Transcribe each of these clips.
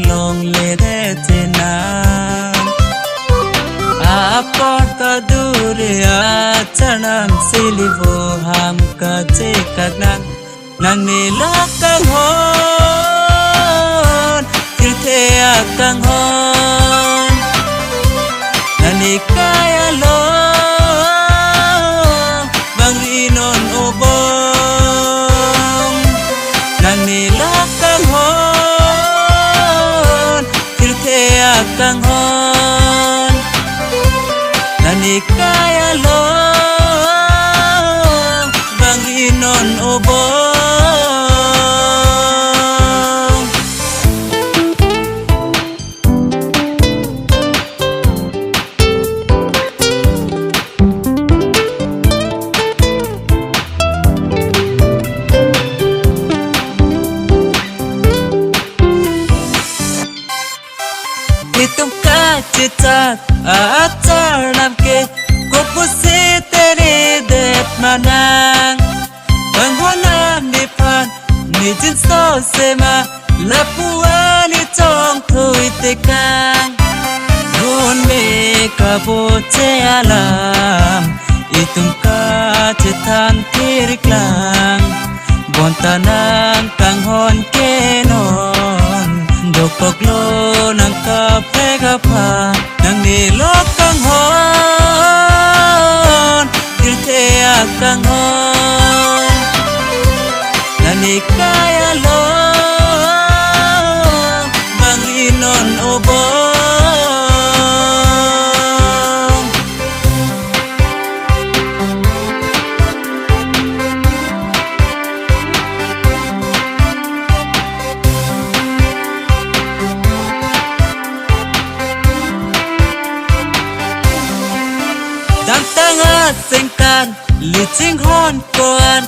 long le de tena porta duria chanam silivo ham ka che kagnang nang ni la kang hon kirte akang hon nani kaya lo bang rinon obong nang ni la kang hon kirte akang hon nani kaya lo bang inon obong hitung kacitat acar namke kupusi teri det manang penghona nipan nijin so sema lapuani chong thui tekang gun me kaboche alam itung kacitan tiriklang bontanang kanghon kenon dokoklo nang kape kapa nang nilok kang hon kirte akang hon nani kaya lo bang inon obong tanga sengkan licing hon koan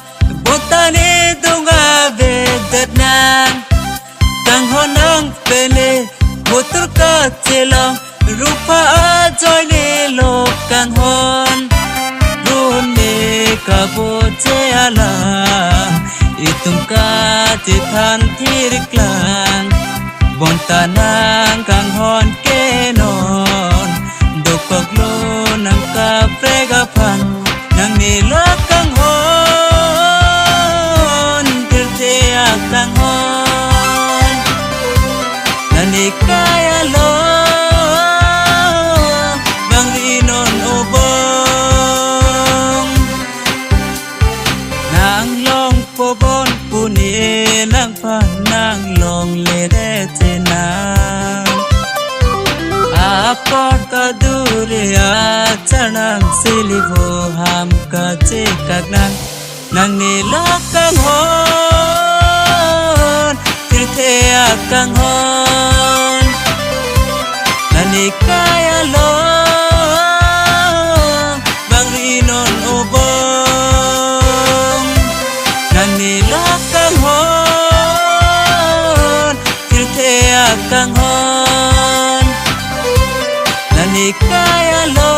botani dunga vedet nang tang honang pele motor ka celong rupa ajoy le lokang hon run me kaboche ala itung ka tithan thiriklang bontanang kang hon kenon dokoklo nang kape gapan nang nilok kang hon kirte akang hon nani kaya lo bang inon obong nang long pobon puni nang pan nang long le de tenang porta duria chanam silivo ham ka che kagnang nang ni la kang hon kirte akang hon nani kaya lo bang rinon obong nani la kang hon kirte akang hon nani kaya lo